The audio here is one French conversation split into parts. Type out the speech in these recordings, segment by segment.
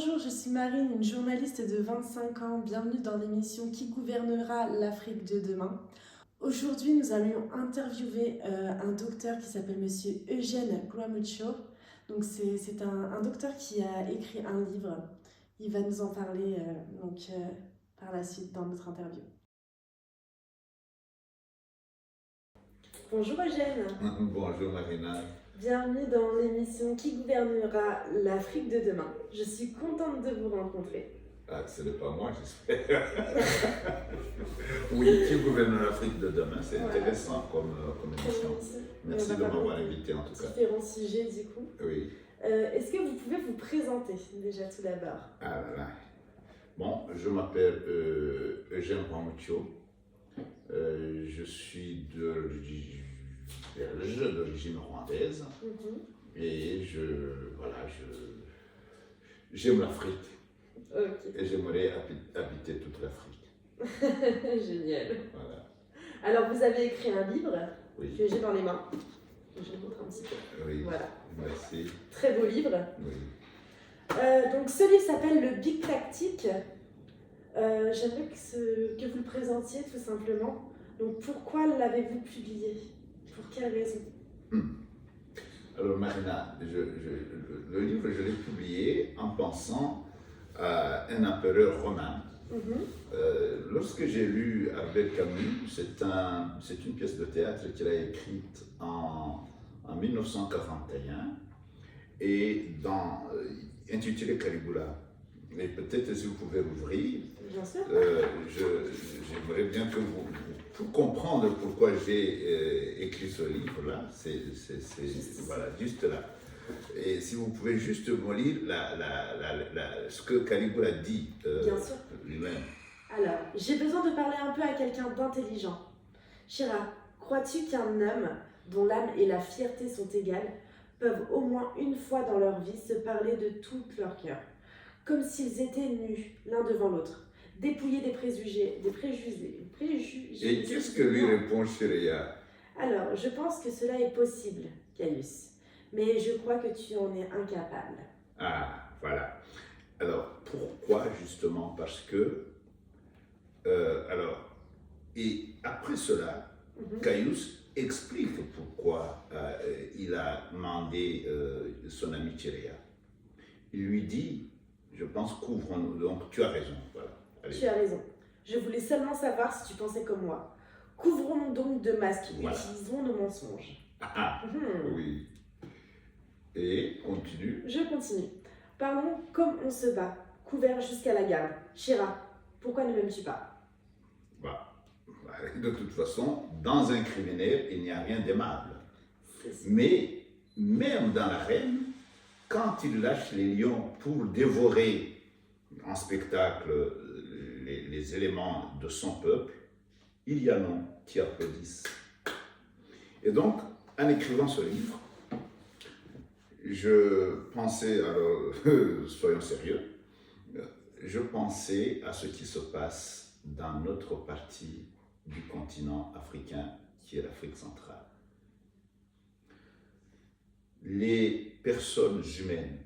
Bonjour, je suis Marine, une journaliste de 25 ans. Bienvenue dans l'émission Qui gouvernera l'Afrique de demain. Aujourd'hui, nous allons interviewer un docteur qui s'appelle Monsieur Eugène Guamucho. Donc, c'est un docteur qui a écrit un livre. Il va nous en parler par la suite dans notre interview. Bonjour Eugène. Bonjour Marina. Bienvenue dans l'émission Qui gouvernera l'Afrique de demain. Je suis contente de vous rencontrer. Ah, ce n'est pas moi, j'espère. Oui, qui gouverne l'Afrique de demain, c'est intéressant comme émission. Merci de m'avoir invité en tout cas. Différents sujets du coup. Oui. Est-ce que vous pouvez vous présenter déjà tout d'abord? Ah là là. Bon, je m'appelle Eugène Guamucho. Je suis belge d'origine rwandaise. Et j'aime l'Afrique. Ok. Et j'aimerais habiter toute l'Afrique. Génial. Voilà. Alors vous avez écrit un livre Oui. que j'ai dans les mains. Je vous montre un petit peu. Oui. Voilà. Merci. Très beau livre. Oui. Donc ce livre s'appelle Le Big Tactique. J'aimerais que vous le présentiez tout simplement. Donc pourquoi l'avez-vous publié? Pour quelle raison? Alors Marina, le livre, je l'ai publié en pensant à un empereur romain. Lorsque j'ai lu Albert Camus, c'est une pièce de théâtre qu'il a écrite en 1941 et intitulée Caligula. Mais peut-être si vous pouvez l'ouvrir. Bien sûr. J'aimerais bien que pour comprendre pourquoi j'ai écrit ce livre-là, voilà, juste là. Et si vous pouvez juste me lire ce que Caligula dit lui-même. Alors, j'ai besoin de parler un peu à quelqu'un d'intelligent. Chira, crois-tu qu'un homme dont l'âme et la fierté sont égales peuvent au moins une fois dans leur vie se parler de tout leur cœur, comme s'ils étaient nus l'un devant l'autre, dépouillés des préjugés. Et qu'est-ce que lui répond Chiria? Alors, je pense que cela est possible, Caius, mais je crois que tu en es incapable. Ah, voilà. Alors, pourquoi justement? Parce que, et après cela, Caius explique pourquoi il a demandé son ami Chiria. Il lui dit, je pense, couvre-nous. Donc, tu as raison. Voilà. Allez. Tu as raison. Je voulais seulement savoir si tu pensais comme moi. Couvrons-nous donc de masques, voilà. Utilisons nos mensonges. Oui. Et continue. Je continue. Parlons comme on se bat, couvert jusqu'à la garde. Chira, pourquoi ne m'aimes-tu pas? De toute façon, dans un criminel, il n'y a rien d'aimable. Mais même dans l'arène, quand il lâche les lions pour dévorer en spectacle les éléments de son peuple, il y en a qui applaudissent. Et donc, en écrivant ce livre, je pensais, alors soyons sérieux, je pensais à ce qui se passe dans notre partie du continent africain, qui est l'Afrique centrale. Les personnes humaines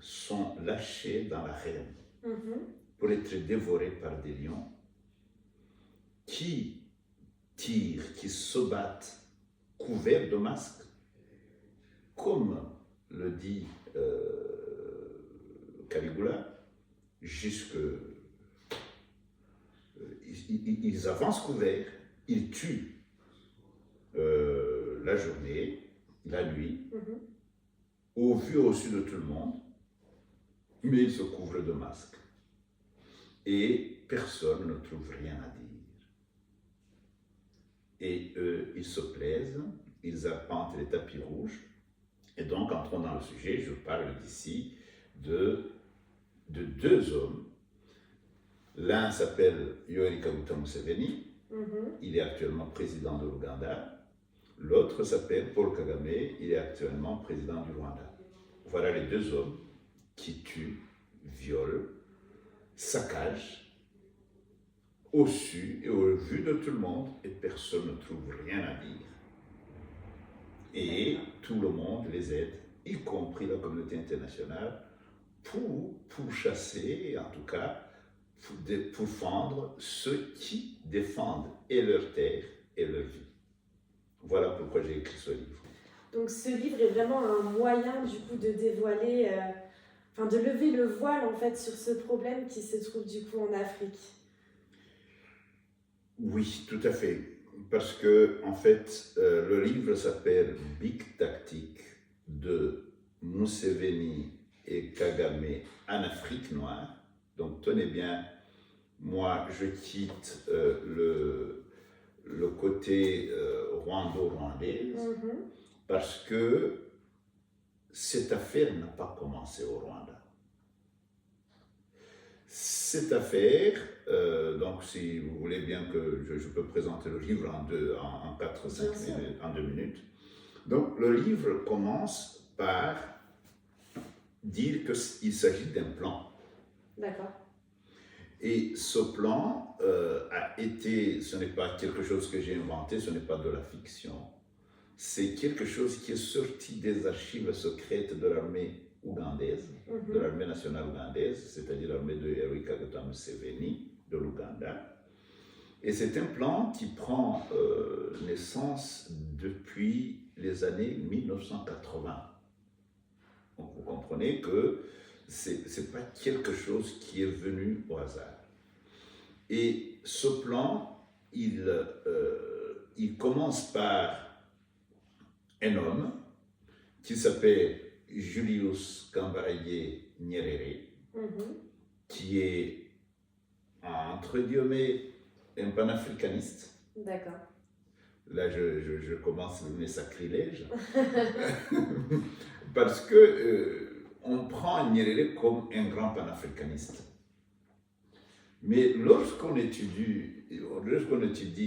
sont lâchées dans l'arène pour être dévorées par des lions qui tirent, qui se battent couverts de masques, comme le dit Caligula, ils avancent couverts, ils tuent la journée, la nuit, au vu et au su de tout le monde, mais ils se couvrent de masques. Et personne ne trouve rien à dire. Et eux, ils se plaisent, ils arpentent les tapis rouges. Et donc, entrons dans le sujet, je parle d'ici de deux hommes. L'un s'appelle Yoweri Kaguta Museveni, il est actuellement président de l'Ouganda. L'autre s'appelle Paul Kagame, il est actuellement président du Rwanda. Voilà les deux hommes qui tuent, violent, saccagent, au su et au vu de tout le monde, et personne ne trouve rien à dire. Et tout le monde les aide, y compris la communauté internationale, pour chasser, en tout cas, pour fendre ceux qui défendent et leur terre et leur vie. Voilà pourquoi j'ai écrit ce livre. Donc ce livre est vraiment un moyen du coup de dévoiler, de lever le voile en fait sur ce problème qui se trouve du coup en Afrique. Oui, tout à fait. Parce que, en fait, le livre s'appelle Big Tactique de Museveni et Kagame en Afrique noire. Donc, tenez bien, moi, je quitte le côté rwando-rwandais parce que cette affaire n'a pas commencé au Rwanda. Cette affaire, donc si vous voulez bien que je peux présenter le livre en 4-5 minutes, en 2 minutes. Donc le livre commence par dire qu'il s'agit d'un plan. D'accord. Et ce plan a été, ce n'est pas quelque chose que j'ai inventé, ce n'est pas de la fiction. C'est quelque chose qui est sorti des archives secrètes de l'armée ougandaise, de l'armée nationale ougandaise, c'est-à-dire l'armée de Yoweri Kaguta Museveni de l'Ouganda. Et c'est un plan qui prend naissance depuis les années 1980. Donc vous comprenez que ce n'est pas quelque chose qui est venu au hasard. Et ce plan, il commence par un homme qui s'appelle Julius Kambaraye Nyerere, qui est, entre guillemets, un panafricaniste. D'accord. Là, je commence mes sacrilèges. Parce que on prend Nyerere comme un grand panafricaniste. Mais lorsqu'on étudie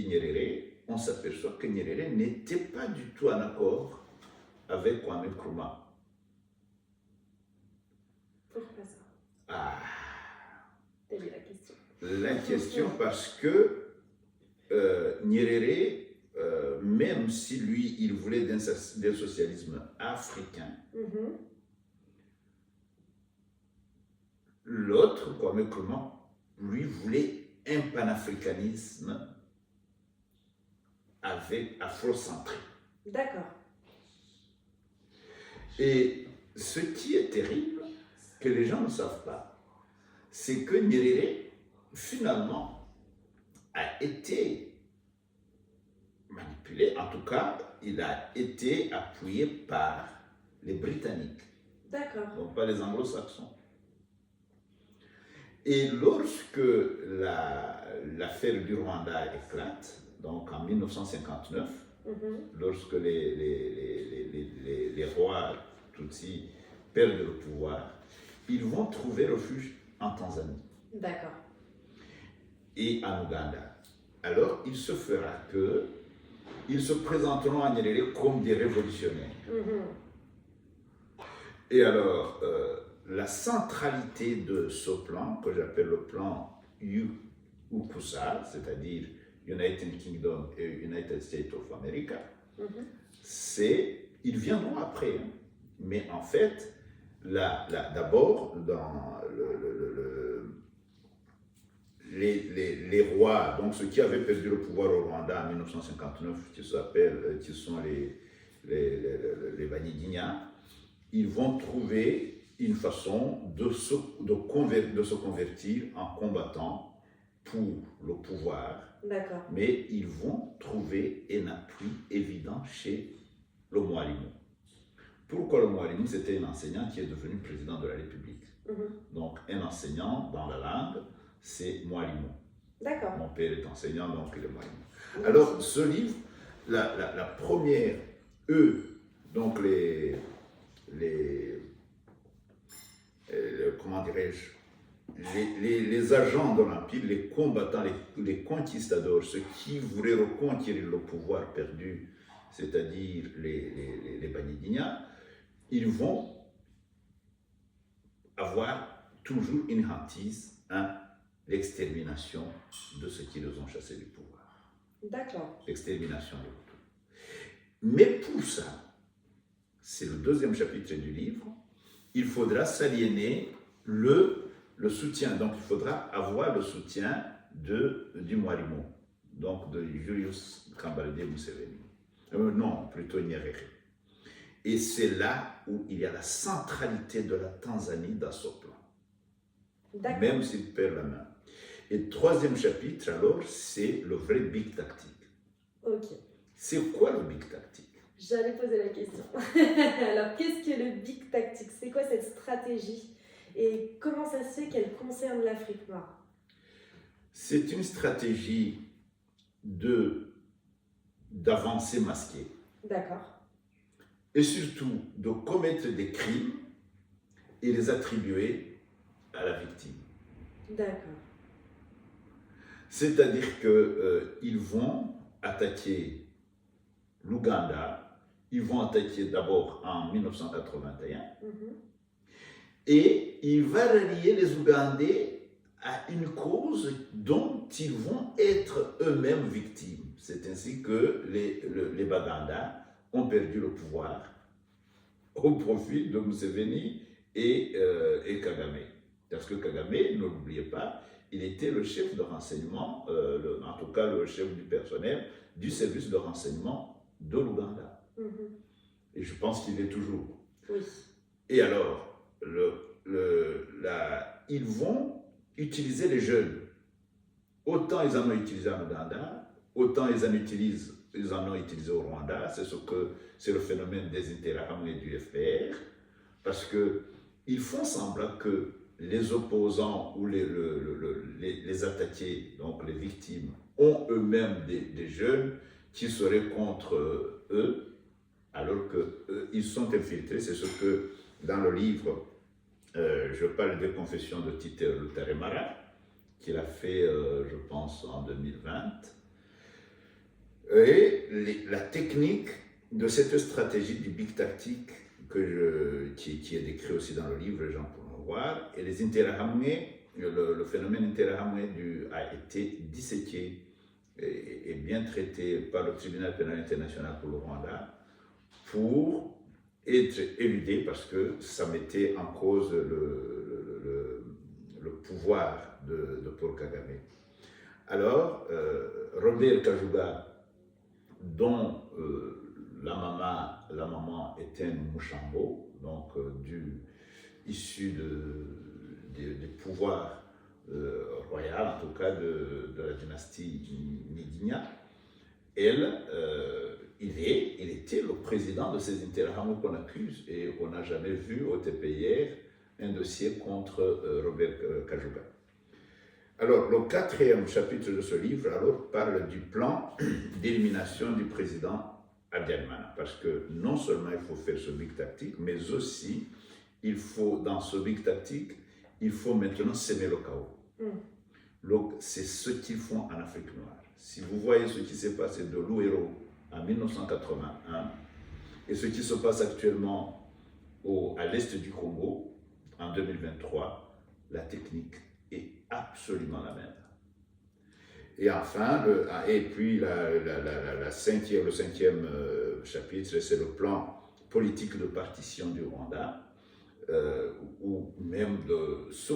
Nyerere, on s'aperçoit que Nyerere n'était pas du tout en accord avec Kwame Nkrumah. Pourquoi ça? Ah. Telle est la question. La question parce que Nyerere, même si lui, il voulait d'un socialisme africain, l'autre, Kwame Nkrumah, lui voulait un panafricanisme afrocentré. D'accord. Et ce qui est terrible, que les gens ne savent pas, c'est que Nyerere, finalement, a été manipulé, en tout cas, il a été appuyé par les Britanniques. D'accord. Donc pas les Anglo-Saxons. Et lorsque l'affaire du Rwanda éclate, donc en 1959, lorsque les rois Tutsis perdent le pouvoir, ils vont trouver refuge en Tanzanie. D'accord. Et en Ouganda. Alors, il se fera qu'ils se présenteront à Nyerere comme des révolutionnaires. Et alors, la centralité de ce plan, que j'appelle le plan UKUSA, c'est-à-dire United Kingdom et United States of America, ils viendront après. Hein. Mais en fait, d'abord, dans les rois, donc ceux qui avaient perdu le pouvoir au Rwanda en 1959, qui sont les Banyiginya, ils vont trouver une façon de se convertir en combattant pour le pouvoir. D'accord. Mais ils vont trouver un appui évident chez le Mwalimu. Pourquoi le Mwalimu? C'était un enseignant qui est devenu président de la République. Donc un enseignant dans la langue, c'est Mwalimu. D'accord. Mon père est enseignant, donc il est Mwalimu. Alors ce livre, la première, donc comment dirais-je, les agents de l'Empire, les combattants, les conquistadors, ceux qui voulaient reconquérir le pouvoir perdu, c'est-à-dire les Banyiginya, ils vont avoir toujours une hantise à l'extermination de ceux qui les ont chassés du pouvoir. D'accord. L'extermination de tout. Mais pour ça, c'est le 2e chapitre du livre, il faudra s'aliéner le soutien. Donc il faudra avoir le soutien du Mwarimo, donc de Julius Kambarage Museveni. Non, plutôt Nyerere. Et c'est là où il y a la centralité de la Tanzanie dans ce plan, même s'il perd la main. Et troisième chapitre, alors, c'est le vrai big tactique. Ok. C'est quoi le big tactique? J'allais poser la question. Alors, qu'est-ce que le big tactique? C'est quoi cette stratégie? Et comment ça se fait qu'elle concerne l'Afrique noire? C'est une stratégie d'avancée masquée. D'accord. Et surtout de commettre des crimes et les attribuer à la victime. D'accord. C'est-à-dire qu'ils vont attaquer l'Ouganda, ils vont attaquer d'abord en 1981, et il va relier les Ougandais à une cause dont ils vont être eux-mêmes victimes. C'est ainsi que les Baganda ont perdu le pouvoir au profit de Museveni et Kagame. Parce que Kagame, ne l'oubliez pas, il était le chef de renseignement, en tout cas le chef du personnel du service de renseignement de l'Ouganda. Et je pense qu'il est toujours. Oui. Et alors, ils vont utiliser les jeunes. Autant ils en ont utilisé en Ouganda, autant ils en ont utilisé au Rwanda. C'est le phénomène des Interahamwe et du FPR. Parce qu'ils font semblant que les opposants ou les attaqués, donc les victimes, ont eux-mêmes des jeunes qui seraient contre eux, alors qu'ils sont infiltrés. C'est ce que, dans le livre, je parle des confessions de Tite Rutaremara, qu'il a fait, je pense, en 2020. Et la technique de cette stratégie du big tactique qui est décrit aussi dans le livre, les gens pourront voir, et les Interahamwe, le phénomène Interahamwe a été disséqué et bien traité par le tribunal pénal international pour le Rwanda pour être éludé parce que ça mettait en cause le pouvoir de Paul Kagame. Alors, Robert Kajuga, dont la maman était un Mushambo, donc issu du pouvoir royal, en tout cas de la dynastie Nidinya. Il était le président de ces Interahamwe qu'on accuse, et on n'a jamais vu au TPIR un dossier contre Robert Kajuga. Alors, le quatrième chapitre de ce livre parle du plan d'élimination du président Habyarimana, parce que non seulement il faut faire ce big tactique, mais aussi, dans ce big tactique, il faut maintenant semer le chaos. C'est ce qu'ils font en Afrique noire. Si vous voyez ce qui s'est passé de Luero en 1981 et ce qui se passe actuellement à l'est du Congo en 2023, la technique est absolument la même. Et enfin, le cinquième chapitre, c'est le plan politique de partition du Rwanda, ou même ça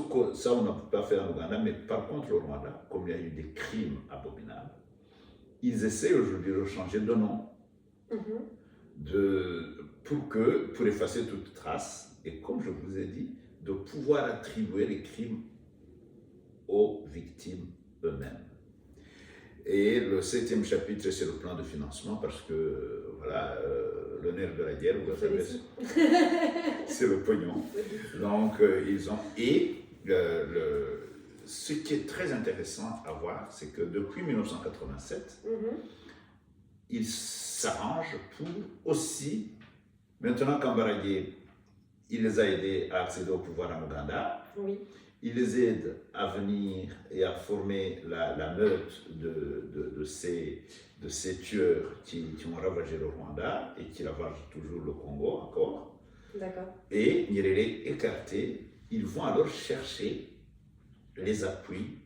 on ne peut pas faire en Ouganda, mais par contre le Rwanda, comme il y a eu des crimes abominables, ils essaient aujourd'hui de changer de nom pour effacer toute trace, et comme je vous ai dit, de pouvoir attribuer les crimes aux victimes eux-mêmes. Et le septième chapitre, c'est le plan de financement, parce que voilà, le nerf de la guerre, vous savez, c'est le pognon. Donc, ce qui est très intéressant à voir, c'est que depuis 1987, ils s'arrangent pour aussi, maintenant Kambarage, il les a aidés à accéder au pouvoir en Ouganda. Oui. Il les aide à venir et à former la meute de ces tueurs qui ont ravagé le Rwanda et qui ravagent toujours le Congo encore. D'accord. Et Nyerere écarté, ils vont alors chercher les appuis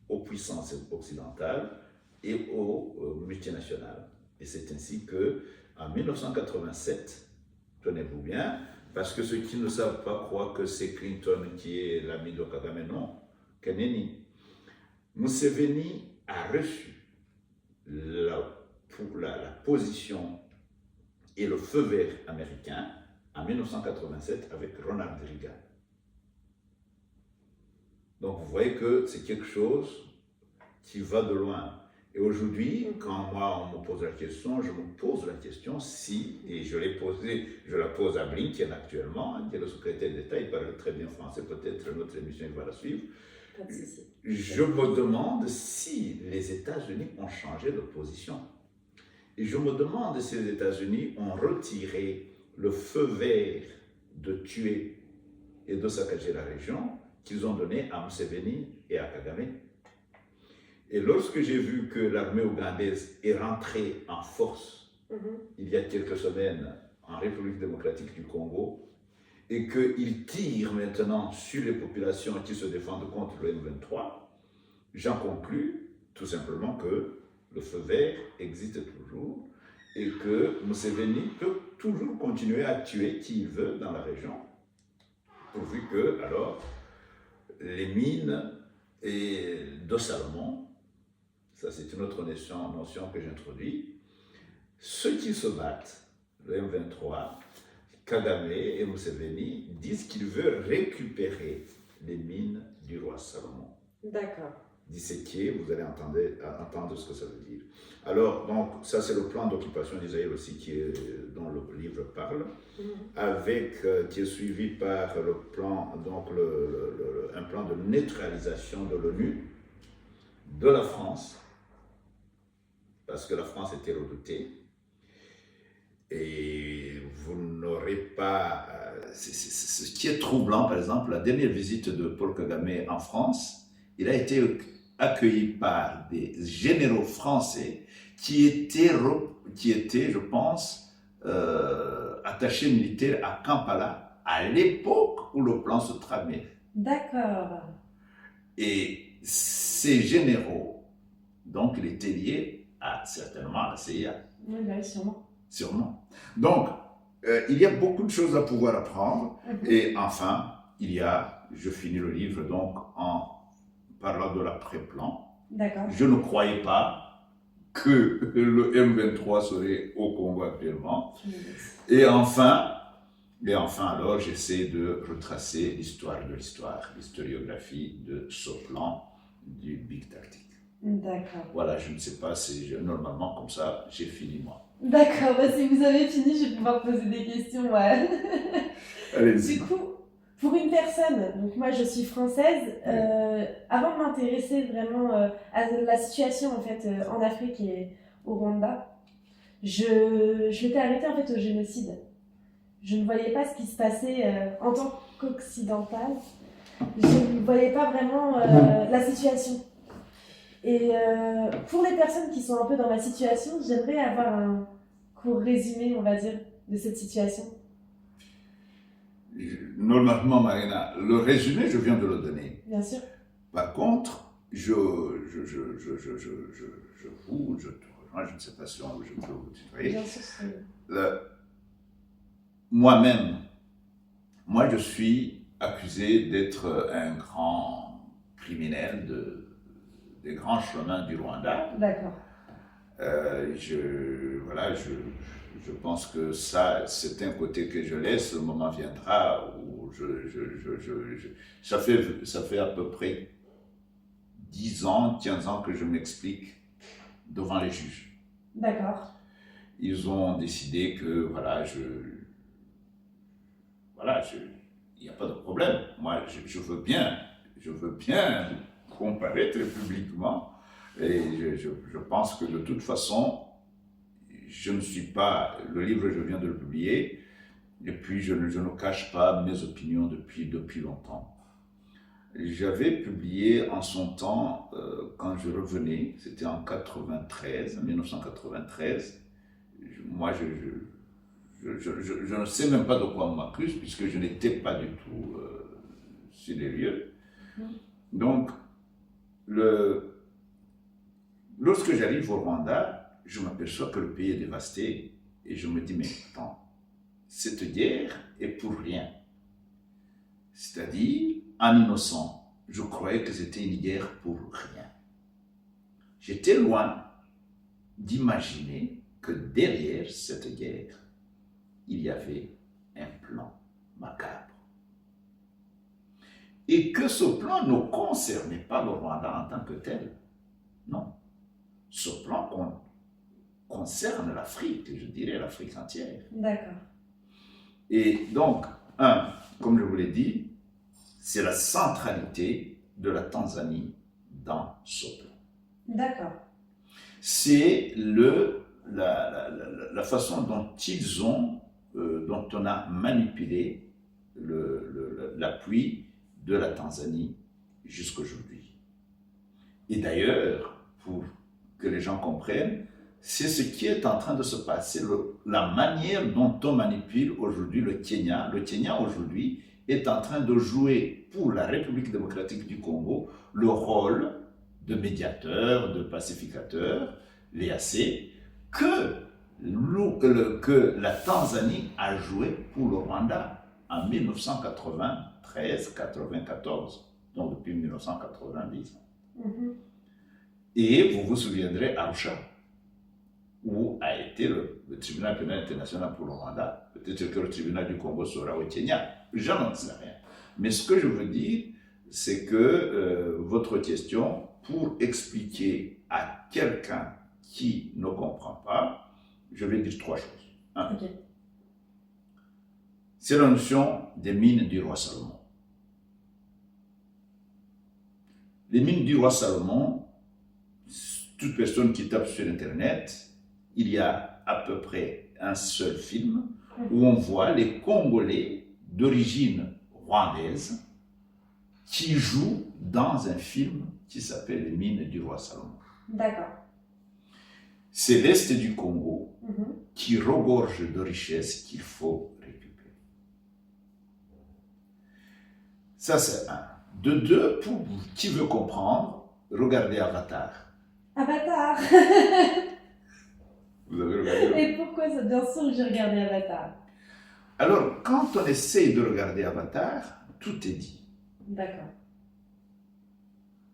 aux puissances occidentales et aux multinationales. Et c'est ainsi qu'en 1987, tenez-vous bien, Parce que ceux qui ne savent pas croient que c'est Clinton qui est l'ami de Kagame, non, Keneni. Museveni a reçu la position et le feu vert américain en 1987 avec Ronald Reagan. Donc vous voyez que c'est quelque chose qui va de loin. Et aujourd'hui, quand moi on me pose la question, je me pose la question si, et je la pose à Blinken actuellement, qui est le secrétaire d'État, il parle très bien français, peut-être notre émission il va la suivre. Pas de souci. Je me demande si les États-Unis ont changé de position. Et je me demande si les États-Unis ont retiré le feu vert de tuer et de saccager la région qu'ils ont donné à Museveni et à Kagame. Et lorsque j'ai vu que l'armée ougandaise est rentrée en force il y a quelques semaines en République démocratique du Congo et qu'ils tirent maintenant sur les populations qui se défendent contre le M23, j'en conclus tout simplement que le feu vert existe toujours et que Museveni peut toujours continuer à tuer qui il veut dans la région, pourvu que, alors, les mines de Salomon, ça c'est une autre notion que j'introduis, ceux qui se battent, le M23, Kagame et Museveni, disent qu'ils veulent récupérer les mines du roi Salomon. D'accord. Disséquer, vous allez entendre ce que ça veut dire. Alors, donc, ça c'est le plan d'occupation d'Israël aussi dont le livre parle, qui est suivi par le plan, donc un plan de neutralisation de l'ONU, de la France, parce que la France était redoutée, et vous n'aurez pas... ce qui est troublant, par exemple, la dernière visite de Paul Kagame en France, il a été accueilli par des généraux français qui étaient je pense, attachés militaires à Kampala à l'époque où le plan se tramait. D'accord. Et ces généraux, donc, il était lié certainement à la CIA. Oui, bah, sûrement. Sûrement. Donc, il y a beaucoup de choses à pouvoir apprendre. Et enfin, je finis le livre donc en parlant de l'après-plan. D'accord. Je ne croyais pas que le M23 serait au Congo actuellement. Et enfin, alors, j'essaie de retracer l'histoire de l'histoire, l'historiographie de ce plan du Big Tactique. D'accord. Voilà, je ne sais pas si normalement comme ça, j'ai fini moi. D'accord, bah, si vous avez fini, je vais pouvoir poser des questions. Ouais. Allez-y. Du coup, pour une personne, donc moi je suis française, avant de m'intéresser vraiment à la situation en fait en Afrique et au Rwanda, je m'étais arrêtée en fait au génocide. Je ne voyais pas ce qui se passait en tant qu'occidentale. Je ne voyais pas vraiment la situation. Et pour les personnes qui sont un peu dans ma situation, j'aimerais avoir un court résumé, on va dire, de cette situation. Normalement, Marina, le résumé, je viens de le donner. Bien sûr. Par contre, je ne sais pas si je peux vous tutoyer. Bien sûr. Moi, je suis accusé d'être un grand criminel des grands chemins du Rwanda. D'accord. Je pense que ça, c'est un côté que je laisse. Le moment viendra où ça fait à peu près 10 ans, 15 ans que je m'explique devant les juges. D'accord. Ils ont décidé que, il n'y a pas de problème. Moi, je veux bien comparaître publiquement. Et je pense que de toute façon, je ne suis pas... Le livre, je viens de le publier, et puis je ne cache pas mes opinions depuis longtemps. J'avais publié en son temps, quand je revenais, c'était en 1993, moi je ne sais même pas de quoi on m'accuse, puisque je n'étais pas du tout sur les lieux. Donc, lorsque j'arrive au Rwanda, je m'aperçois que le pays est dévasté, et je me dis, mais attends, cette guerre est pour rien. C'est-à-dire, en innocent, je croyais que c'était une guerre pour rien. J'étais loin d'imaginer que derrière cette guerre, il y avait un plan macabre. Et que ce plan ne concernait pas le Rwanda en tant que tel. Non. Ce plan concerne l'Afrique, je dirais l'Afrique entière. D'accord. Et donc, comme je vous l'ai dit, c'est la centralité de la Tanzanie dans ce plan. D'accord. C'est la façon dont dont on a manipulé l'appui de la Tanzanie jusqu'à aujourd'hui. Et d'ailleurs, pour que les gens comprennent, c'est ce qui est en train de se passer, la manière dont on manipule aujourd'hui le Kenya. Le Kenya aujourd'hui est en train de jouer pour la République démocratique du Congo le rôle de médiateur, de pacificateur, l'EAC, que la Tanzanie a joué pour le Rwanda en 1993-94, donc depuis 1990. Mhm. Et vous vous souviendrez, Arusha, où a été le tribunal pénal international pour le Rwanda. Peut-être que le tribunal du Congo sera au Kenya, je n'en sais rien. Mais ce que je veux dire, c'est que votre question, pour expliquer à quelqu'un qui ne comprend pas, je vais dire 3 choses. Okay. C'est la notion des mines du roi Salomon. Les mines du roi Salomon, toute personne qui tape sur Internet, il y a à peu près un seul film où on voit les Congolais d'origine rwandaise qui jouent dans un film qui s'appelle Les mines du roi Salomon. D'accord. C'est l'Est du Congo qui regorge de richesses qu'il faut récupérer. Ça, c'est un. De deux, pour qui veut comprendre, regardez Avatar. Avatar. Vous avez regardé? Et pourquoi ça? Bien sûr que j'ai regardé Avatar. Alors, quand on essaye de regarder Avatar, tout est dit. D'accord.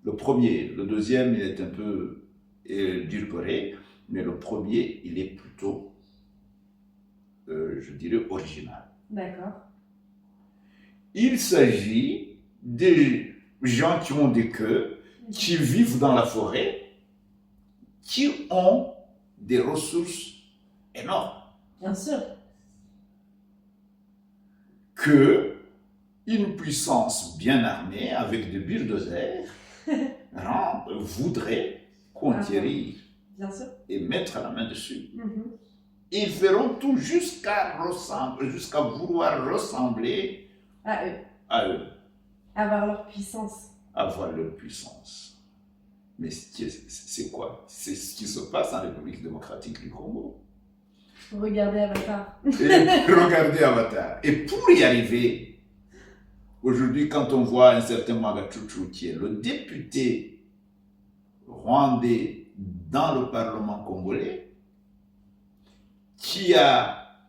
Le premier, le deuxième, il est un peu édulcoré, mais le premier, il est plutôt, je dirais, original. D'accord. Il s'agit des gens qui ont des queues, qui vivent dans la forêt, qui ont des ressources énormes. Bien sûr. Que une puissance bien armée, avec des bulldozers, voudrait conquérir et mettre la main dessus. Ils feront tout jusqu'à vouloir ressembler à eux. Avoir leur puissance. Avoir leur puissance. Mais c'est quoi? C'est ce qui se passe en République démocratique du Congo. Regardez Avatar. Regardez Avatar. Et pour y arriver, aujourd'hui, quand on voit un certain Magachuchu, qui est le député rwandais dans le Parlement congolais, qui a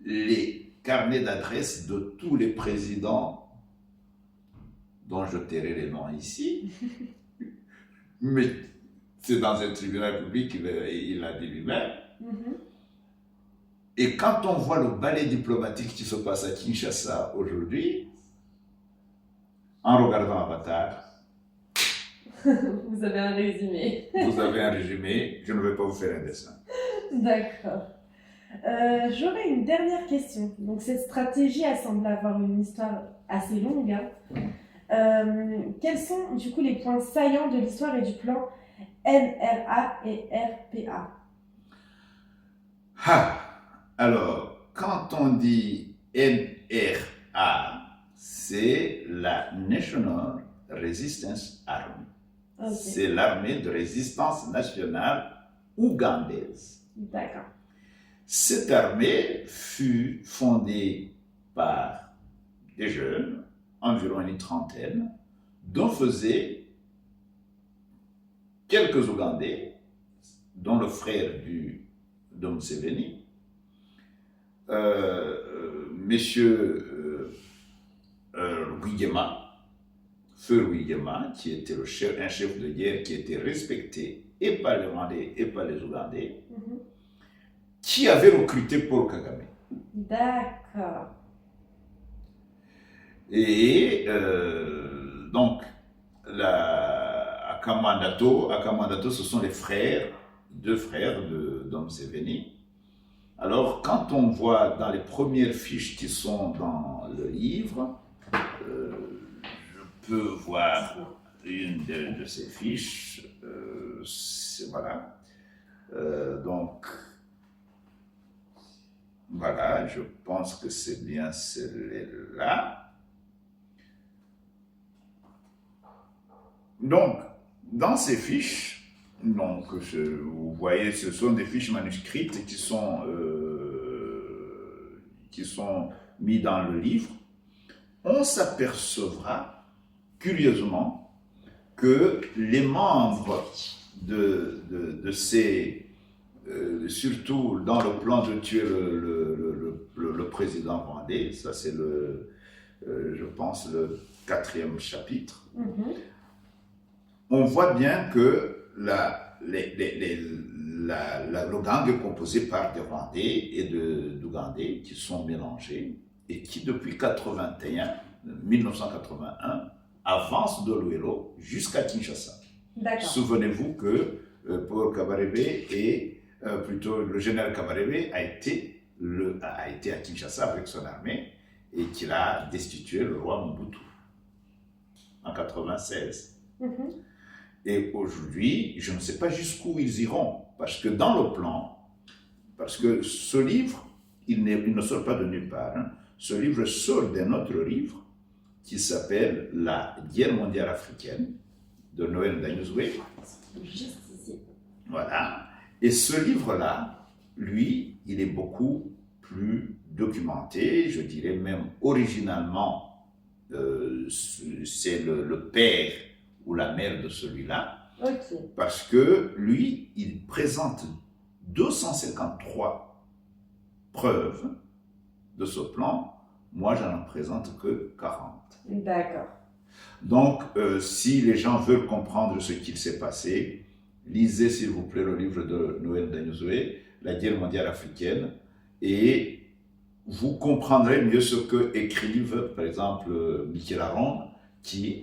les carnets d'adresse de tous les présidents dont je tairai les noms ici, mais c'est dans un tribunal public qu'il a dit lui-même. Et quand on voit le ballet diplomatique qui se passe à Kinshasa aujourd'hui, en regardant Avatar, vous avez un résumé. Vous avez un résumé, je ne vais pas vous faire un dessin. D'accord. J'aurais une dernière question. Donc cette stratégie, elle semble avoir une histoire assez longue. Quels sont du coup les points saillants de l'histoire et du plan NRA et RPA? Alors, quand on dit NRA, c'est la National Resistance Army. Okay. C'est l'armée de résistance nationale ougandaise. D'accord. Cette armée fut fondée par des jeunes, environ une trentaine, dont faisaient quelques Ougandais, dont le frère de Museveni, Monsieur Rwigema, Feu Rwigema, qui était un chef de guerre qui était respecté et par les Rwandais et par les Ougandais, qui avait recruté Paul Kagame. D'accord. Et donc, Akamandato, ce sont les deux frères de Museveni. Alors, quand on voit dans les premières fiches qui sont dans le livre, je peux voir une de ces fiches. Voilà. Donc, voilà, je pense que c'est bien celle-là. Donc, dans ces fiches, donc, vous voyez, ce sont des fiches manuscrites qui sont mises dans le livre. On s'apercevra, curieusement, que les membres de ces... surtout dans le plan de tuer le président rwandais, ça c'est je pense, le 4e chapitre. On voit bien que le gang est composé par des Rwandais et d'Ougandais qui sont mélangés et qui, depuis 1981, avancent de Luelo jusqu'à Kinshasa. Souvenez-vous que Paul Kabarebe le général Kabarebe a été à Kinshasa avec son armée et qu'il a destitué le roi Mobutu en 1996. Et aujourd'hui, je ne sais pas jusqu'où ils iront, parce que dans le plan, parce que ce livre, il ne sort pas de nulle part. Ce livre sort d'un autre livre qui s'appelle La guerre mondiale africaine de Noël Danyuzwe. Juste ici. Voilà. Et ce livre-là, lui, il est beaucoup plus documenté, je dirais même originalement, c'est le père ou la mère de celui-là, parce que lui, il présente 253 preuves de ce plan. Moi, je n'en présente que 40. D'accord. Donc, si les gens veulent comprendre ce qu'il s'est passé, lisez s'il vous plaît le livre de Noël Danyuzwe, La guerre mondiale africaine, et vous comprendrez mieux ce que écrivent, par exemple, Michel Aron, qui,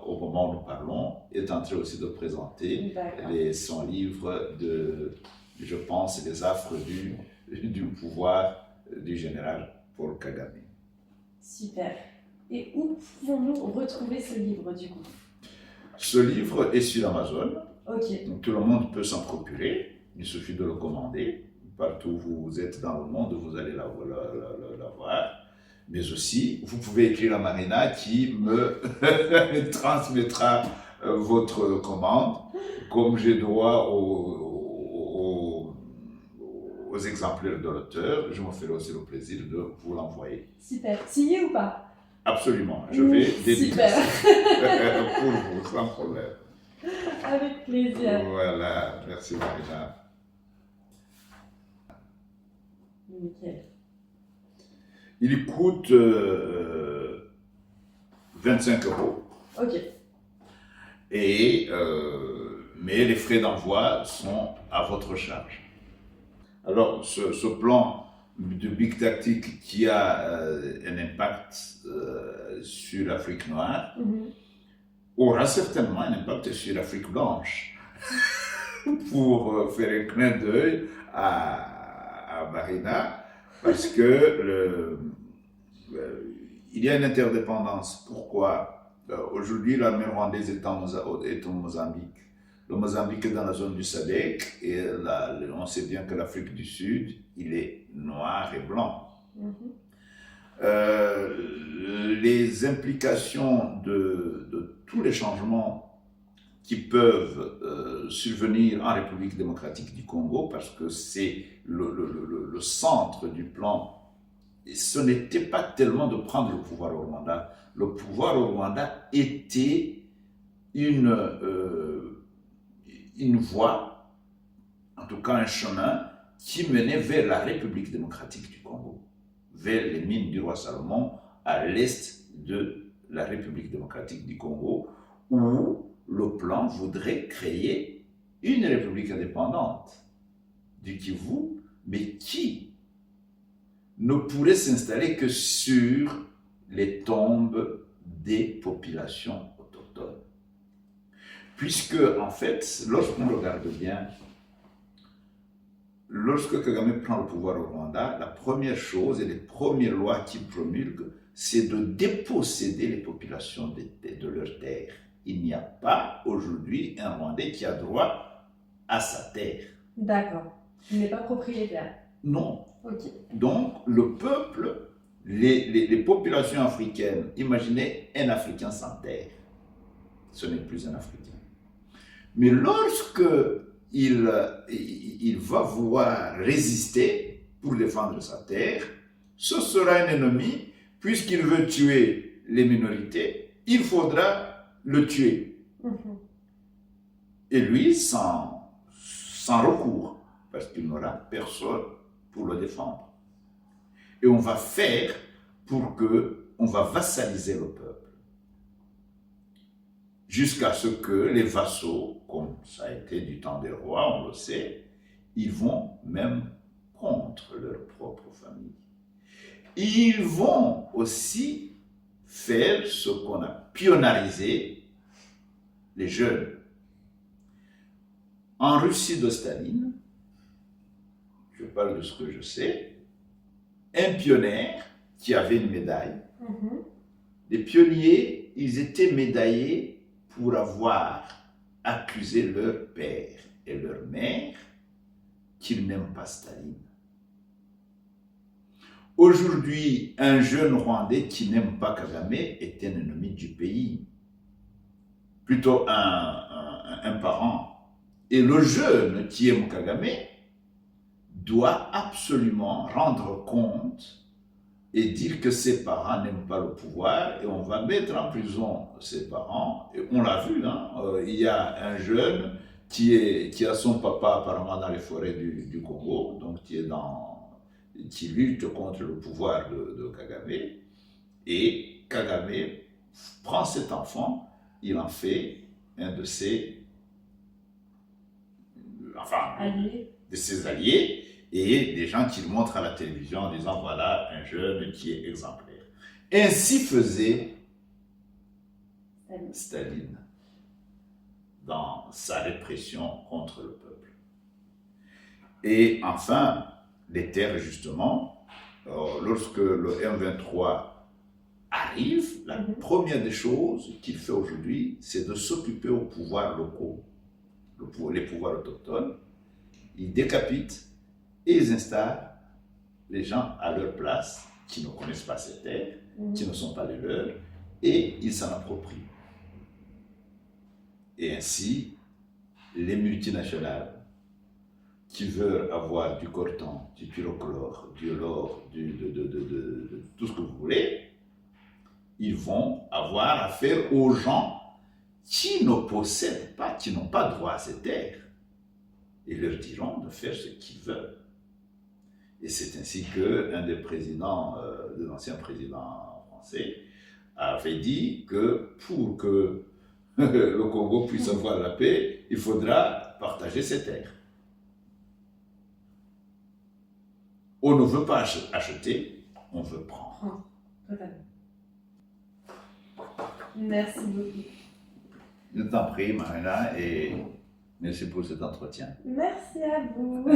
au moment où nous parlons, est en train aussi de présenter son livre je pense, Les affres du pouvoir du général Paul Kagame. Super. Et où pouvons-nous retrouver ce livre, du coup? Ce livre est sur Amazon. Donc, tout le monde peut s'en procurer. Il suffit de le commander. Partout où vous êtes dans le monde, vous allez l'avoir. Mais aussi, vous pouvez écrire à Marina qui me transmettra votre commande, comme j'ai droit aux exemplaires de l'auteur. Je me ferai aussi le plaisir de vous l'envoyer. Super. Signé ou pas? Absolument. Je vais dédicacer pour vous, sans problème. Avec plaisir. Voilà. Merci Marina. Nickel. Il coûte 25 €. Mais les frais d'envoi sont à votre charge. Alors, ce plan de Big Tactic qui a un impact sur l'Afrique noire aura certainement un impact sur l'Afrique blanche. Pour faire un clin d'œil à Marina, parce que il y a une interdépendance. Pourquoi? Aujourd'hui, l'armée rwandaise est au Mozambique. Le Mozambique est dans la zone du SADC et on sait bien que l'Afrique du Sud, il est noir et blanc. Les implications de tous les changements qui peuvent survenir en République démocratique du Congo, parce que c'est le centre du plan. Et ce n'était pas tellement de prendre le pouvoir au Rwanda. Le pouvoir au Rwanda était une voie, en tout cas un chemin, qui menait vers la République démocratique du Congo, vers les mines du roi Salomon à l'est de la République démocratique du Congo, où le plan voudrait créer une république indépendante du Kivu, mais qui ne pourrait s'installer que sur les tombes des populations autochtones. Puisque, en fait, lorsqu'on regarde bien, lorsque Kagame prend le pouvoir au Rwanda, la première chose et les premières lois qu'il promulgue, c'est de déposséder les populations de leurs terres. Il n'y a pas aujourd'hui un Rwandais qui a droit à sa terre. D'accord. Il n'est pas propriétaire. Non. Ok. Donc, le peuple, les populations africaines, imaginez un Africain sans terre. Ce n'est plus un Africain. Mais lorsque il va vouloir résister pour défendre sa terre, ce sera un ennemi, puisqu'il veut tuer les minorités, il faudra le tuer. Et lui, sans recours, parce qu'il n'aura personne pour le défendre. Et on va faire on va vassaliser le peuple. Jusqu'à ce que les vassaux, comme ça a été du temps des rois, on le sait, ils vont même contre leur propre famille. Ils vont aussi faire ce qu'on a pionnarisé, les jeunes. En Russie de Staline, je parle de ce que je sais, un pionnier qui avait une médaille, les pionniers, ils étaient médaillés pour avoir accusé leur père et leur mère qu'ils n'aiment pas Staline. Aujourd'hui, un jeune Rwandais qui n'aime pas Kagame est un ennemi du pays, plutôt un parent. Et le jeune qui aime Kagame doit absolument rendre compte et dire que ses parents n'aiment pas le pouvoir et on va mettre en prison ses parents. Et on l'a vu, hein, il y a un jeune qui a son papa apparemment dans les forêts du Congo, donc qui lutte contre le pouvoir de Kagame. Et Kagame prend cet enfant, il en fait un de ses alliés. Et des gens qui le montrent à la télévision en disant voilà un jeune qui est exemplaire. Ainsi faisait Staline dans sa répression contre le peuple. Et enfin, les terres justement, lorsque le M23 arrive, la première des choses qu'il fait aujourd'hui, c'est de s'occuper aux pouvoirs locaux, les pouvoirs autochtones. Il décapite et ils installent les gens à leur place, qui ne connaissent pas ces terres, qui ne sont pas les leurs, et ils s'en approprient. Et ainsi, les multinationales qui veulent avoir du coltan, du pyrochlore, du l'or, de tout ce que vous voulez, ils vont avoir affaire aux gens qui ne possèdent pas, qui n'ont pas droit à ces terres. Et leur diront de faire ce qu'ils veulent. Et c'est ainsi qu'un des présidents, de l'ancien président français, avait dit que pour que le Congo puisse avoir la paix, il faudra partager ses terres. On ne veut pas acheter, on veut prendre. Totalement. Merci beaucoup. Je t'en prie, Marina, et merci pour cet entretien. Merci à vous.